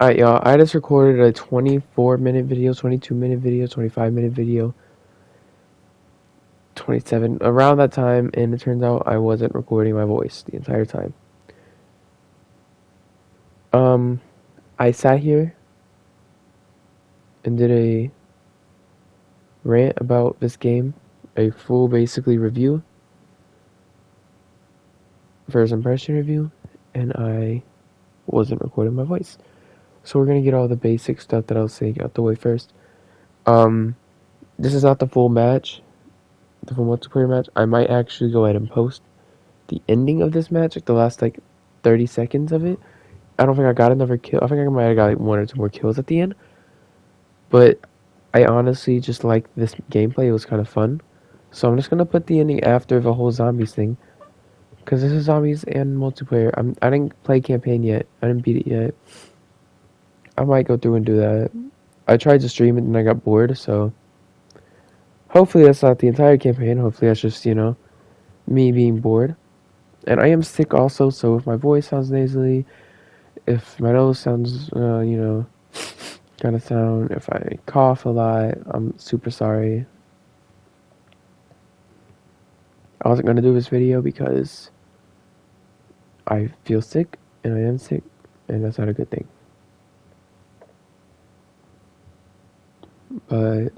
Alright, y'all. I just recorded a 24-minute video, 22-minute video, 25-minute video, 27, around that time, and it turns out I wasn't recording my voice the entire time. I sat here and did a rant about this game, a full, basically, review, first impression review, and I wasn't recording my voice. So we're gonna get all the basic stuff that I was saying out the way first. This is not the full match, the full multiplayer match. I might actually go ahead and post the ending of this match, like the last 30 seconds of it. I don't think I got another kill. I think I might have got one or two more kills at the end. But I honestly just like this gameplay. It was kind of fun. So I'm just gonna put the ending after the whole zombies thing, because this is zombies and multiplayer. I didn't play campaign yet. I didn't beat it yet. I might go through and do that. I tried to stream it and I got bored. So hopefully that's not the entire campaign. Hopefully that's just me being bored. And I am sick also, so if my voice sounds nasally, if my nose sounds, kind of sound, if I cough a lot, I'm super sorry. I wasn't going to do this video because I feel sick, and I am sick, and that's not a good thing. But,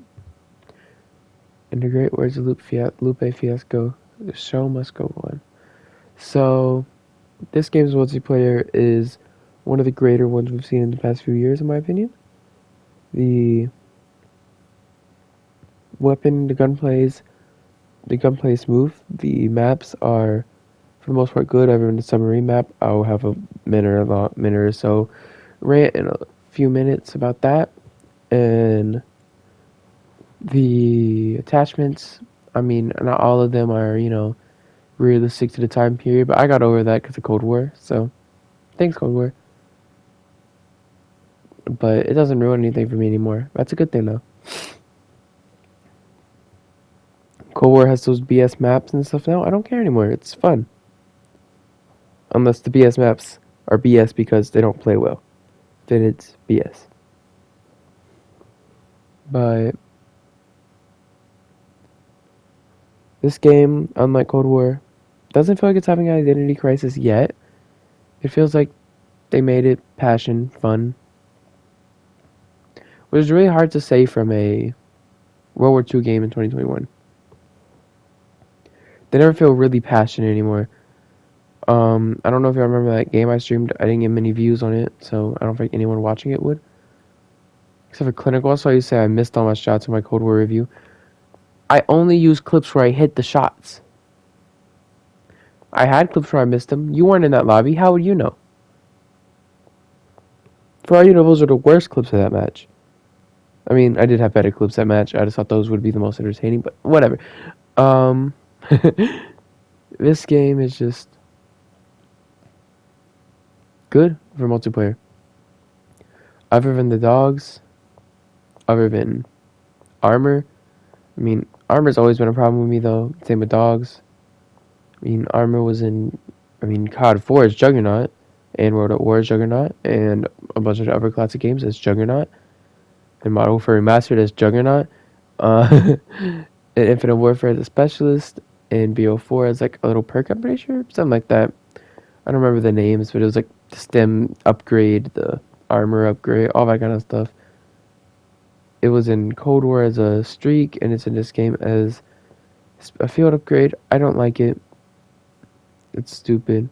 in the great words of Lupe Fiasco, the show must go on. So, this game's multiplayer is one of the greater ones we've seen in the past few years, in my opinion. The gunplay is smooth. The maps are, for the most part, good. Other than the submarine map, I'll have a minute or so rant in a few minutes about that. And the attachments, I mean, not all of them are, realistic to the time period, but I got over that because of Cold War, so thanks, Cold War. But it doesn't ruin anything for me anymore. That's a good thing, though. Cold War has those BS maps and stuff now. I don't care anymore. It's fun. Unless the BS maps are BS because they don't play well. Then it's BS. But this game, unlike Cold War, doesn't feel like it's having an identity crisis yet. It feels like they made it passion, fun. Which is really hard to say from a World War II game in 2021. They never feel really passionate anymore. I don't know if you remember that game I streamed. I didn't get many views on it, so I don't think anyone watching it would. Except for Clinical. So I used to say I missed all my shots in my Cold War review. I only use clips where I hit the shots. I had clips where I missed them. You weren't in that lobby. How would you know? For all you know, those are the worst clips of that match. I mean, I did have better clips that match. I just thought those would be the most entertaining, but whatever. This game is just good for multiplayer. Other than the dogs, other than armor. I mean, armor's always been a problem with me, though. Same with dogs. I mean, armor was in, COD 4 is Juggernaut, and World at War is Juggernaut, and a bunch of other classic games as Juggernaut, and Modern Warfare Remastered as Juggernaut, and Infinite Warfare as a Specialist, and BO4 as like a little perk, I'm pretty sure, something like that. I don't remember the names, but it was like the stem upgrade, the armor upgrade, all that kind of stuff. It was in Cold War as a streak, and it's in this game as a field upgrade. I don't like it. It's stupid.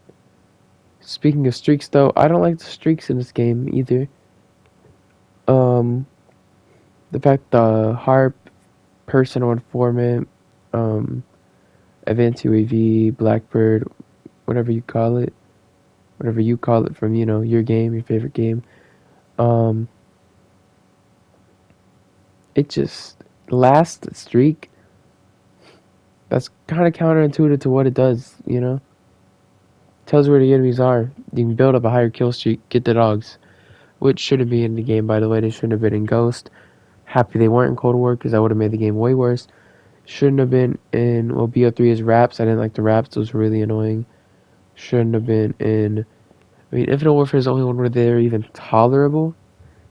Speaking of streaks, though, I don't like the streaks in this game either. The fact the harp, personal informant, advanced UAV, Blackbird, whatever you call it from, your game, your favorite game. It just, last streak, that's kind of counterintuitive to what it does, Tells you where the enemies are. You can build up a higher kill streak, get the dogs. Which shouldn't be in the game, by the way. They shouldn't have been in Ghost. Happy they weren't in Cold War, because that would have made the game way worse. Shouldn't have been in, BO3 is Raps. I didn't like the Raps. Those were really annoying. Shouldn't have been in I mean, Infinite Warfare is the only one where they're even tolerable.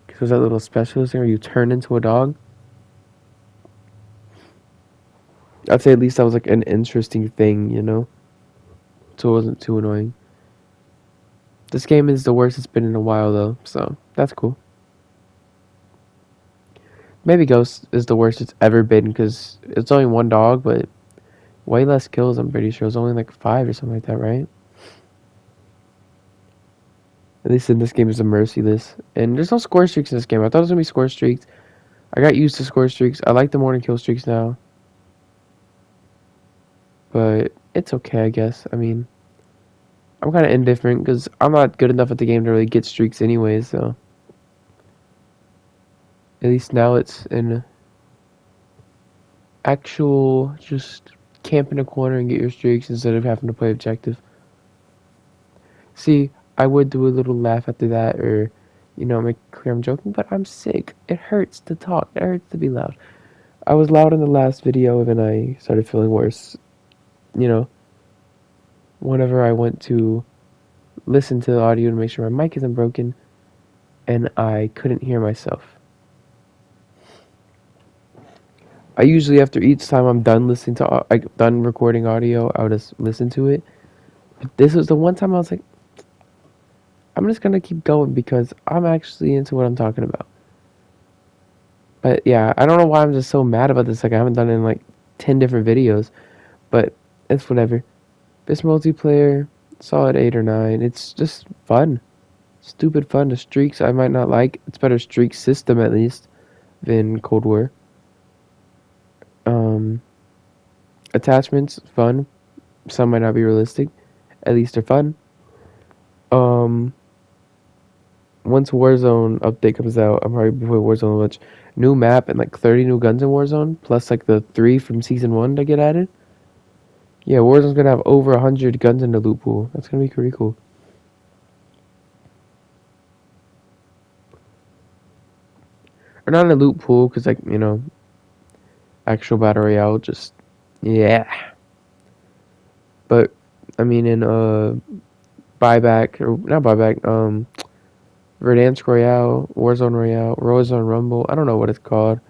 Because there's that little specialist thing where you turn into a dog. I'd say at least that was like an interesting thing, you know? So it wasn't too annoying. This game is the worst it's been in a while, though, so that's cool. Maybe Ghost is the worst it's ever been because it's only one dog, but way less kills, I'm pretty sure. It was only like 5 or something like that, right? At least in this game, it's a merciless. And there's no score streaks in this game. I thought it was going to be score streaks. I got used to score streaks. I like the more than kill streaks now. But it's okay, I guess. I mean, I'm kind of indifferent because I'm not good enough at the game to really get streaks anyway, so. At least now it's an actual just camp in a corner and get your streaks instead of having to play objective. See, I would do a little laugh after that or, you know, make clear I'm joking, but I'm sick. It hurts to talk. It hurts to be loud. I was loud in the last video and then I started feeling worse. You know, whenever I went to listen to the audio to make sure my mic isn't broken and I couldn't hear myself. I usually after each time I'm done listening to, like done recording audio, I would just listen to it. But this was the one time I was like, I'm just gonna keep going because I'm actually into what I'm talking about. But yeah, I don't know why I'm just so mad about this. Like I haven't done it in like 10 different videos, but it's whatever. This multiplayer, solid 8 or 9. It's just fun, stupid fun. The streaks I might not like. It's better streak system at least than Cold War. Attachments, fun. Some might not be realistic. At least they're fun. Once Warzone update comes out, I'm probably before Warzone much. New map and like 30 new guns in Warzone, plus like the 3 from Season 1 that get added. Yeah, Warzone's gonna have over 100 guns in the loot pool. That's gonna be pretty cool. Or not in the loot pool, because like, you know, actual Battle Royale, just, yeah. But, I mean, in, buyback, or not buyback, Verdansk Royale, Warzone Royale, Warzone Rumble, I don't know what it's called.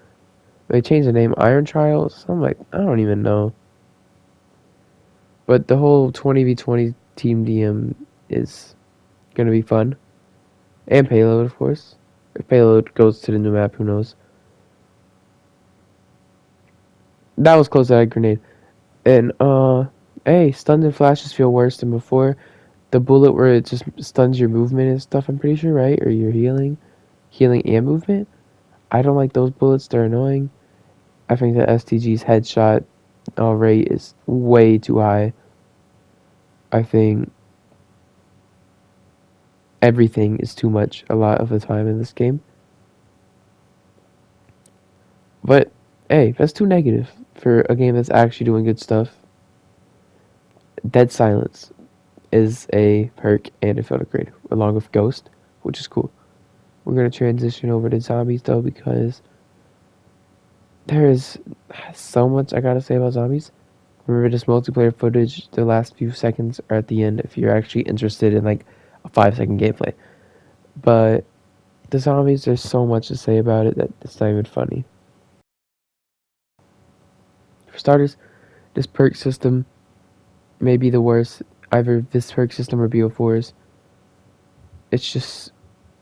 They changed the name, Iron Trials, I'm like, I don't even know. But the whole 20v20 Team DM is gonna be fun. And Payload, of course. If Payload goes to the new map, who knows. That was close to that grenade. And, hey, stuns and flashes feel worse than before. The bullet where it just stuns your movement and stuff, I'm pretty sure, right? Or your healing. Healing and movement. I don't like those bullets, they're annoying. I think the STG's headshot rate is way too high. I think everything is too much a lot of the time in this game. But, hey, that's too negative for a game that's actually doing good stuff. Dead Silence is a perk and a field upgrade, along with Ghost, which is cool. We're going to transition over to zombies, though, because there is so much I gotta say about zombies. Remember, this multiplayer footage, the last few seconds are at the end if you're actually interested in, like, a 5-second gameplay. But the zombies, there's so much to say about it that it's not even funny. For starters, this perk system may be the worst. Either this perk system or BO4's. It's just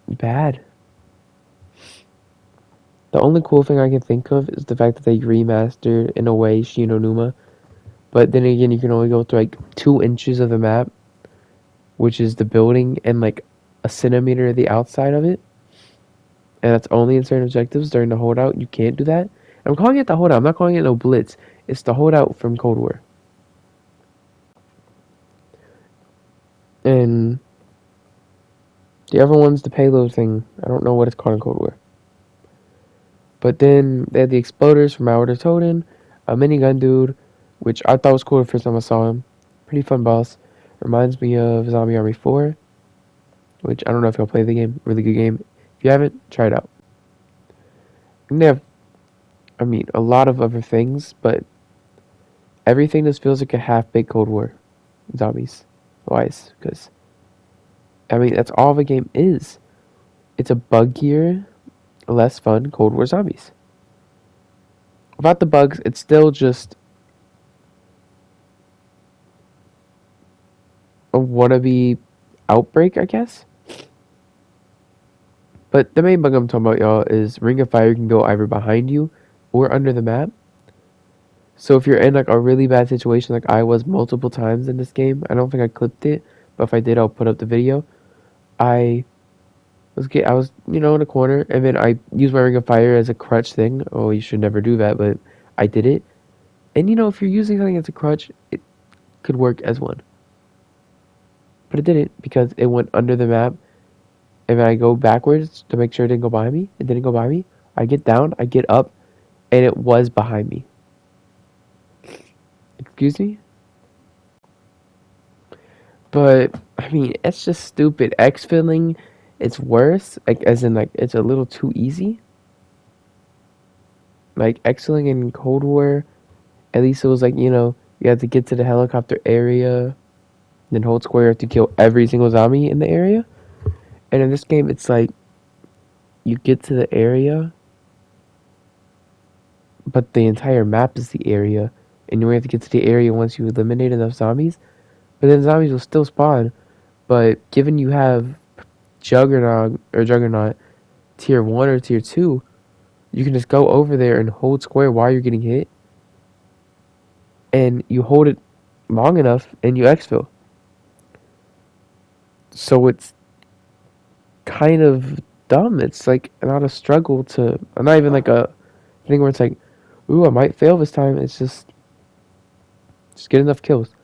bad. The only cool thing I can think of is the fact that they remastered, in a way, Shino Numa. But then again, you can only go through like 2 inches of the map, which is the building, and like a centimeter of the outside of it. And that's only in certain objectives. During the holdout, you can't do that. I'm calling it the holdout. I'm not calling it no blitz. It's the holdout from Cold War. And the other one's the payload thing. I don't know what it's called in Cold War. But then they had the exploders from Howard Toten, a minigun dude, which I thought was cool the first time I saw him. Pretty fun boss. Reminds me of Zombie Army 4, which I don't know if y'all play the game. Really good game. If you haven't, try it out. And they have, I mean, a lot of other things, but everything just feels like a half-baked Cold War zombies wise, because I mean, that's all the game is. It's a buggier, less fun Cold War Zombies. Without the bugs, it's still just a wannabe Outbreak, I guess. But the main bug I'm talking about, y'all, is Ring of Fire can go either behind you or under the map. So if you're in like a really bad situation, like I was multiple times in this game, I don't think I clipped it, but if I did, I'll put up the video. I I was in a corner, and then I used my Ring of Fire as a crutch thing. Oh, you should never do that, but I did it. And if you're using something as a crutch, it could work as one. But it didn't because it went under the map. And then I go backwards to make sure it didn't go by me. It didn't go by me. I get down, I get up, and it was behind me. Excuse me? But, I mean, it's just stupid. X-filling, it's worse. Like, as in, like, it's a little too easy. Like, X-filling in Cold War, at least it was like, you had to get to the helicopter area, then hold square to kill every single zombie in the area. And in this game, it's like, you get to the area, but the entire map is the area, and you have to get to the area once you eliminate enough zombies. But then zombies will still spawn. But given you have Juggernaut tier 1 or tier 2, you can just go over there and hold square while you're getting hit. And you hold it long enough and you exfil. So it's kind of dumb. It's like not a struggle to, not even like a thing where it's like, ooh, I might fail this time. It's just get enough kills.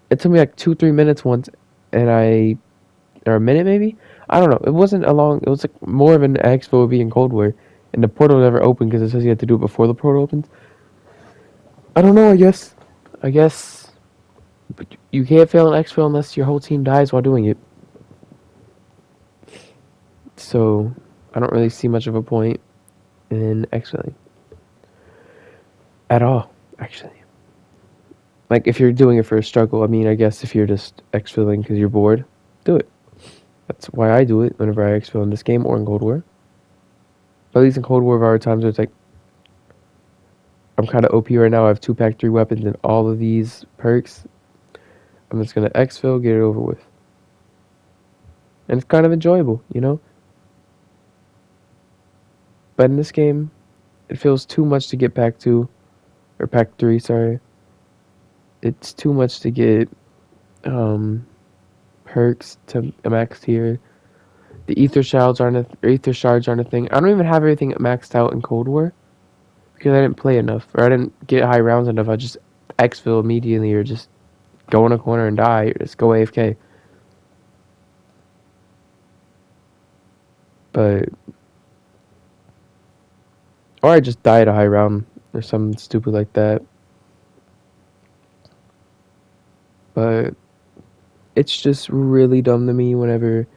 It took me like 2-3 minutes once, and or a minute maybe? I don't know. It wasn't a long, it was like more of an expo would be in Cold War, and the portal never opened because it says you have to do it before the portal opens. I don't know, I guess but you can't fail an expo unless your whole team dies while doing it. So, I don't really see much of a point in exfilling. At all, actually. Like, if you're doing it for a struggle, I mean, I guess if you're just exfilling because you're bored, do it. That's why I do it whenever I exfil in this game or in Cold War. But at least in Cold War, there are times where it's like, I'm kind of OP right now. I have 2-pack 3 weapons and all of these perks. I'm just going to exfil, get it over with. And it's kind of enjoyable, But in this game, it feels too much to get pack 2, or pack 3, sorry. It's too much to get perks to a max tier. The ether shards aren't a thing. I don't even have everything maxed out in Cold War because I didn't play enough, or I didn't get high rounds enough. I just exfil immediately, or just go in a corner and die, or just go AFK. But or I just die at a high round or something stupid like that. But it's just really dumb to me whenever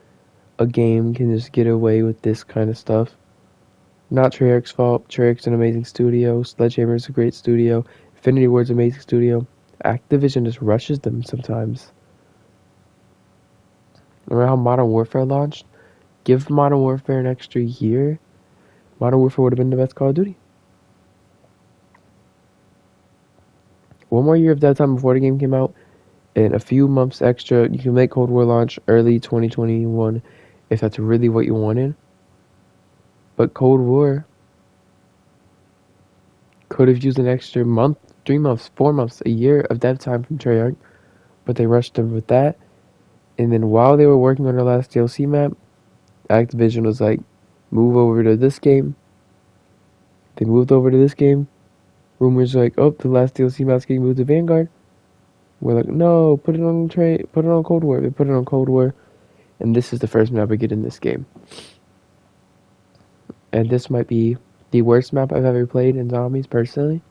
a game can just get away with this kind of stuff. Not Treyarch's fault. Treyarch's an amazing studio. Sledgehammer's a great studio. Infinity Ward's an amazing studio. Activision just rushes them sometimes. Remember how Modern Warfare launched? Give Modern Warfare an extra year. Modern Warfare would have been the best Call of Duty. One more year of dev time before the game came out, and a few months extra, you can make Cold War launch early 2021 if that's really what you wanted. But Cold War could have used an extra month, 3 months, 4 months, a year of dev time from Treyarch, but they rushed them with that. And then while they were working on their last DLC map, Activision was like, move over to this game. They moved over to this game. Rumors like, oh, the last DLC map's getting moved to Vanguard. We're like, no, put it on Cold War. They put it on Cold War, and this is the first map we get in this game. And this might be the worst map I've ever played in Zombies, personally.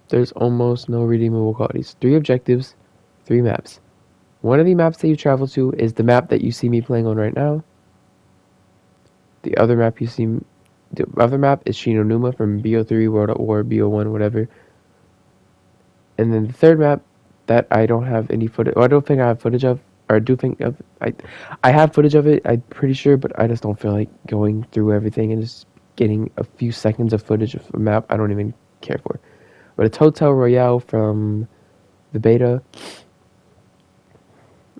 There's almost no redeemable qualities. 3 objectives, 3 maps. One of the maps that you travel to is the map that you see me playing on right now. The other map is Shinonuma from BO3, World at War, BO1, whatever. And then the third map that I don't have any footage. I don't think I have footage of, or I do think of. I have footage of it. I'm pretty sure, but I just don't feel like going through everything and just getting a few seconds of footage of a map. I don't even care for. But it's Hotel Royale from the beta,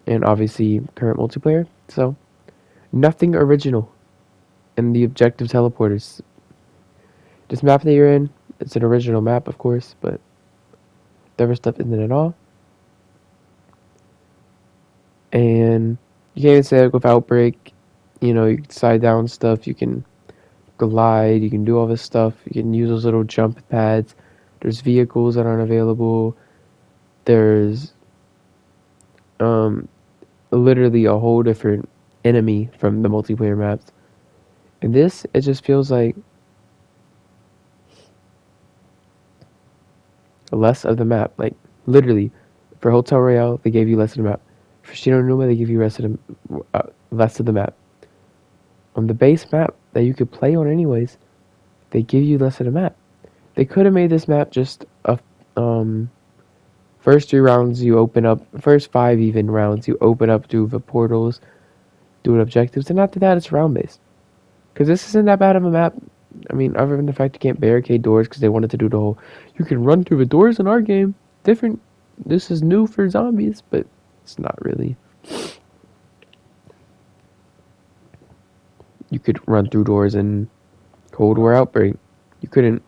and obviously current multiplayer. So nothing original in the objective teleporters. This map that you're in, it's an original map, of course, but the other stuff isn't at all. And you can't even say like with Outbreak, you know, you can slide down stuff, you can glide, you can do all this stuff, you can use those little jump pads. There's vehicles that aren't available. There's literally a whole different enemy from the multiplayer maps. And this, it just feels like less of the map. Like, literally, for Hotel Royale, they gave you less of the map. For Shino Numa, they give you less of the map. On the base map that you could play on anyways, they give you less of the map. They could have made this map just a first 3 rounds you open up, first 5 even rounds you open up through the portals, doing objectives, and after that it's round based. Because this isn't that bad of a map. I mean, other than the fact you can't barricade doors because they wanted to do the whole, you can run through the doors in our game. Different. This is new for zombies, but it's not really. You could run through doors in Cold War Outbreak. You couldn't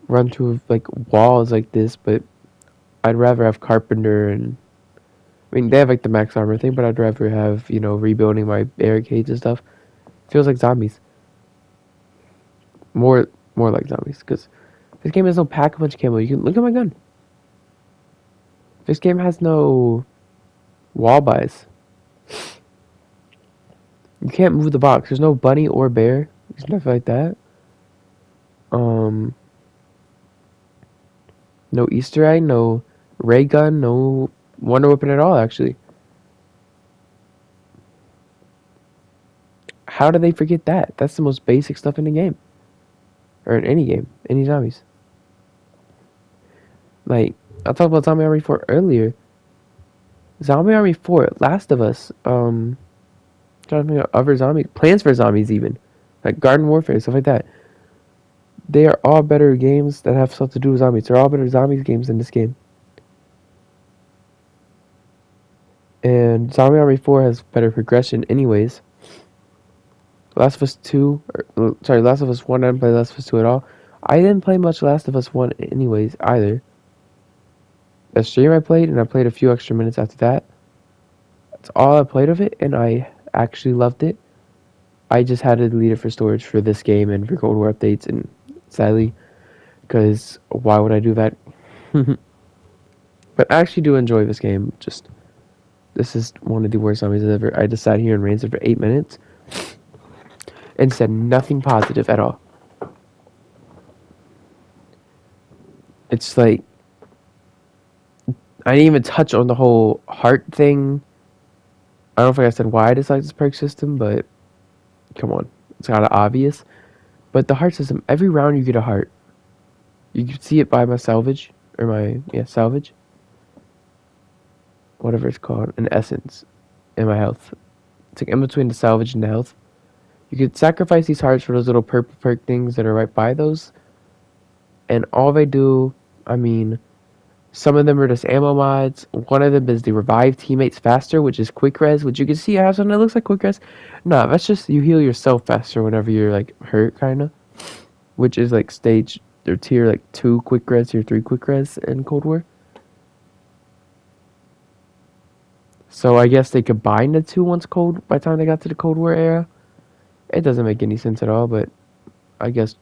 run through like walls like this, but I'd rather have Carpenter and I mean they have like the max armor thing, but I'd rather have, you know, rebuilding my barricades and stuff. Feels like zombies. More like zombies, because this game has no pack-a-punch camo. You can look at my gun. This game has no wall buys. You can't move the box. There's no bunny or bear. There's nothing like that. No Easter egg, no ray gun, no wonder weapon at all, actually. How did they forget that? That's the most basic stuff in the game. Or in any game. Any zombies. Like, I talked about Zombie Army 4 earlier. Zombie Army 4, Last of Us, trying to think of other zombies, Plants for Zombies even. Like Garden Warfare, stuff like that. They are all better games that have stuff to do with zombies. They're all better zombies games than this game. And Zombie Army 4 has better progression anyways. Last of Us 2, Last of Us 1, I didn't play Last of Us 2 at all. I didn't play much Last of Us 1 anyways, either. A stream I played, and I played a few extra minutes after that. That's all I played of it, and I actually loved it. I just had to delete it for storage for this game and for Cold War updates, and sadly, because why would I do that? But I actually do enjoy this game. Just, this is one of the worst zombies I've ever. I just sat here and ranted for 8 minutes and said nothing positive at all. It's like, I didn't even touch on the whole heart thing. I don't think I said why I dislike this perk system, but come on. It's kind of obvious. But the heart system, every round you get a heart. You can see it by my salvage. Or my, salvage. Whatever it's called. An essence. And my health. It's like in between the salvage and the health. You could sacrifice these hearts for those little purple perk things that are right by those. And all they do, I mean, some of them are just ammo mods. One of them is the revive teammates faster, which is quick res, which you can see I have something that looks like quick res. No, that's just you heal yourself faster whenever you're like hurt, kinda. Which is like stage or tier like 2 quick res, tier 3 quick res in Cold War. So I guess they combined the two by the time they got to the Cold War era. It doesn't make any sense at all, but I guess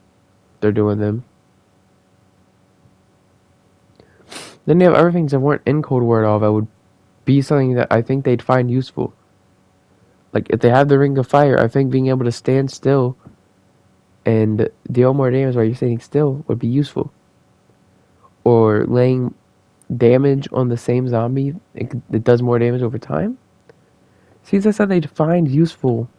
they're doing them. Then they have other things that weren't in Cold War at all that would be something that I think they'd find useful. Like, if they have the Ring of Fire, I think being able to stand still and deal more damage while you're standing still would be useful. Or laying damage on the same zombie, it does more damage over time. See, that's something they'd find useful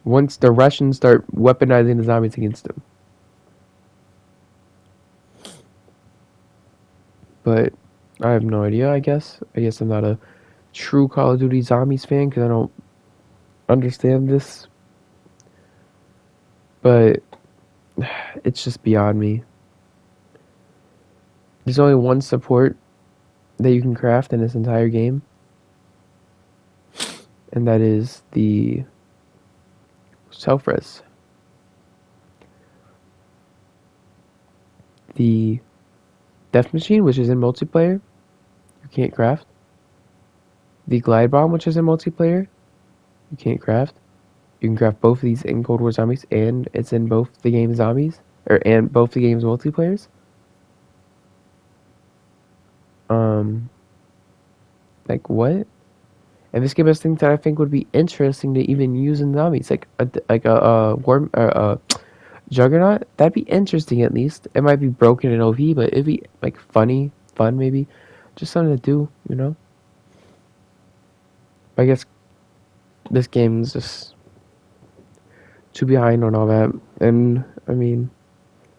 once the Russians start weaponizing the zombies against them. but I have no idea. I guess I'm not a true Call of Duty Zombies fan because I don't understand this, but it's just beyond me. There's only one support that you can craft in this entire game, and that is the self-res. The death machine, which is in multiplayer, you can't craft. The glide bomb, which is in multiplayer, you can't craft. You can craft both of these in Cold War Zombies, and it's in both the game's zombies, and both the game's multiplayers. Like what? And this game has things that I think would be interesting to even use in zombies, like a worm or a juggernaut. That'd be interesting at least. It might be broken in OV, but it'd be like fun maybe, just something to do, you know. I guess this game is just too behind on all that, and I mean,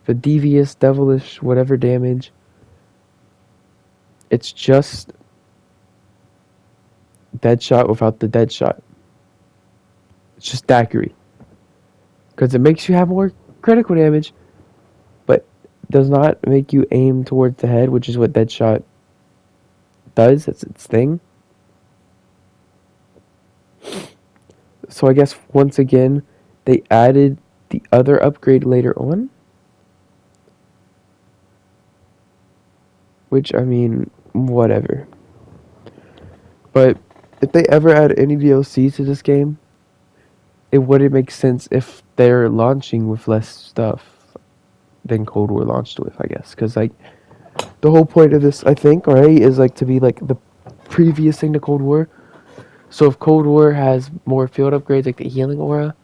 the devious, devilish, whatever damage. It's just dead shot without the dead shot. It's just daiquiri. Because it makes you have more critical damage, but does not make you aim towards the head, which is what dead shot does. It's its thing. So I guess once again, they added the other upgrade later on. Which, I mean, whatever. But if they ever add any DLC to this game, it wouldn't make sense if they're launching with less stuff than Cold War launched with, I guess. Because, like, the whole point of this, I think, right, is, like, to be, like, the previous thing to Cold War. So if Cold War has more field upgrades, like the healing aura,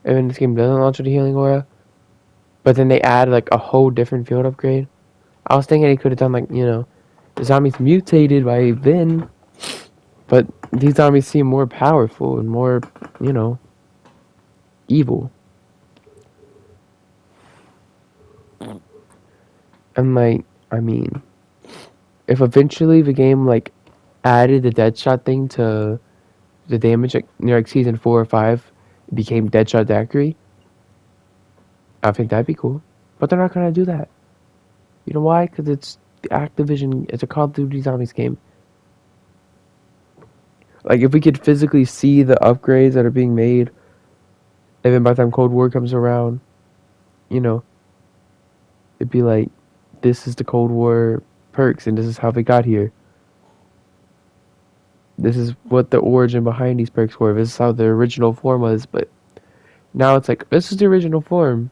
and then this game doesn't launch with the healing aura, but then they add, like, a whole different field upgrade, I was thinking he could have done, like, you know, the zombies mutated by then, but these zombies seem more powerful and more, you know, evil. And, like, I mean, if eventually the game, like, added the Deadshot thing to the damage, like, near, like, Season 4 or 5, it became Deadshot Daiquiri, I think that'd be cool. But they're not gonna do that. You know why? Because it's the Activision, it's a Call of Duty Zombies game. Like, if we could physically see the upgrades that are being made, and then by the time Cold War comes around, you know, it'd be like, this is the Cold War perks, and this is how they got here. This is what the origin behind these perks were. This is how the original form was, but now it's like, this is the original form.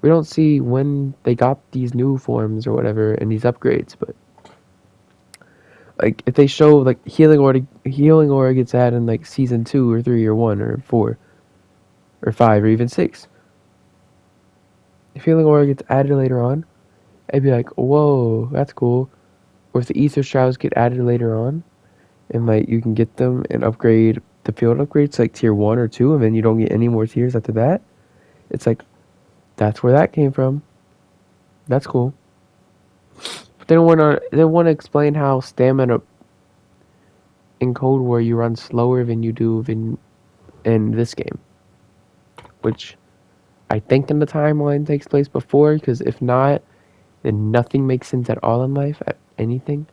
We don't see when they got these new forms or whatever and these upgrades, but like if they show like healing aura gets added in like season 2 or 3 or 1 or 4 or 5 or even 6. If healing aura gets added later on, I'd be like, whoa, that's cool. Or if the ether shrouds get added later on, and like you can get them and upgrade the field upgrades to like tier 1 or 2, and then you don't get any more tiers after that. It's like, that's where that came from. That's cool. But they want to explain how stamina in Cold War you run slower than you do in this game, which I think in the timeline takes place before. Because if not, then nothing makes sense at all in life. At anything.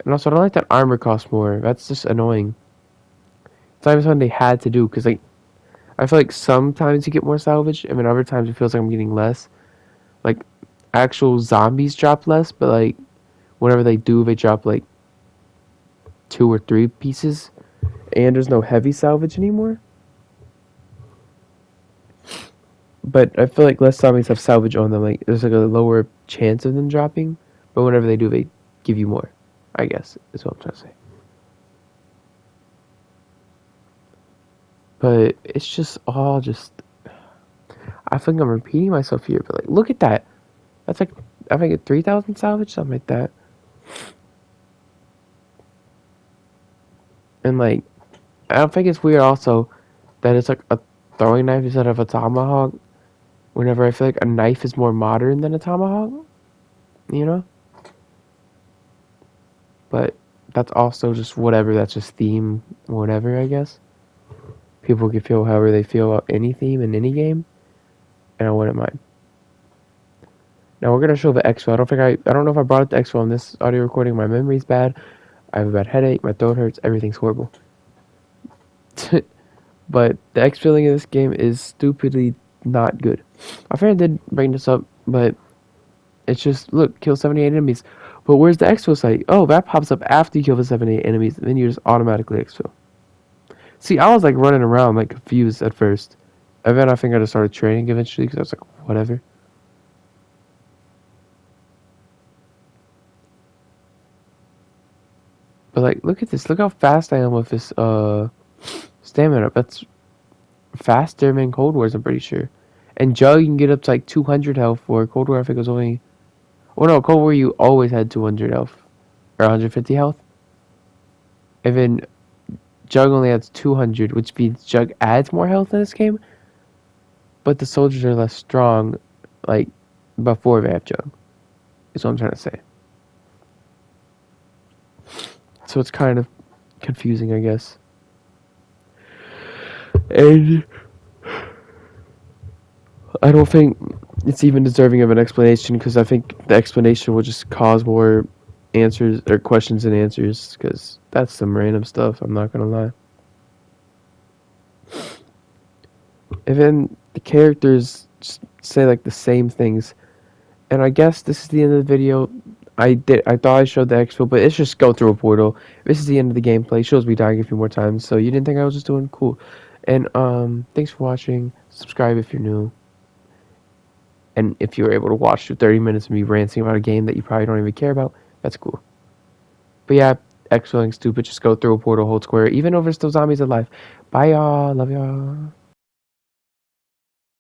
And also, I don't like that armor costs more. That's just annoying. It's not even something they had to do, because like, I feel like sometimes you get more salvage, and then other times it feels like I'm getting less. Like, actual zombies drop less, but like, whenever they do, they drop like 2 or 3 pieces, and there's no heavy salvage anymore. But I feel like less zombies have salvage on them. Like, there's like a lower chance of them dropping, but whenever they do, they give you more, I guess, is what I'm trying to say. But it's just all just, I think I'm repeating myself here, but like, look at that. That's like, I think 3,000 salvage, something like that. And like, I don't think it's weird also that it's like a throwing knife instead of a tomahawk. Whenever I feel like a knife is more modern than a tomahawk. you know? But that's also just whatever, that's just theme, whatever, I guess. People can feel however they feel about any theme in any game, and I wouldn't mind. Now we're gonna show the exfil. I don't know if I brought up the exfil in this audio recording. My memory's bad. I have a bad headache. My throat hurts. Everything's horrible. But the exfilling of this game is stupidly not good. My friend did bring this up, but it's just, look, kill 78 enemies. But where's the exfil site? Oh, that pops up after you kill the 78 enemies, and then you just automatically exfil. See, I was like running around like confused at first. And then I think I just started training eventually because I was like, whatever. But like, look at this. Look how fast I am with this stamina. That's faster than Cold Wars, I'm pretty sure. And Jug, you can get up to like 200 health for. Cold War, I think, was only... Oh no, Cold War, you always had 200 health. Or 150 health. And then Jug only adds 200, which means Jug adds more health in this game. But the soldiers are less strong, like, before they have Jug. Is what I'm trying to say. So it's kind of confusing, I guess. And I don't think it's even deserving of an explanation, because I think the explanation will just cause more answers or questions and answers, because that's some random stuff, I'm not gonna lie. And then the characters just say like the same things. And I guess this is the end of the video. I thought I showed the exfil, but it's just go through a portal. This is the end of the gameplay. It shows me dying a few more times, so you didn't think I was just doing cool. And thanks for watching. Subscribe if you're new. And if you were able to watch through 30 minutes of me ranting about a game that you probably don't even care about, that's cool. But yeah, exfilling stupid. Just go through a portal, hold square, even over still zombies alive. Bye y'all. Love y'all.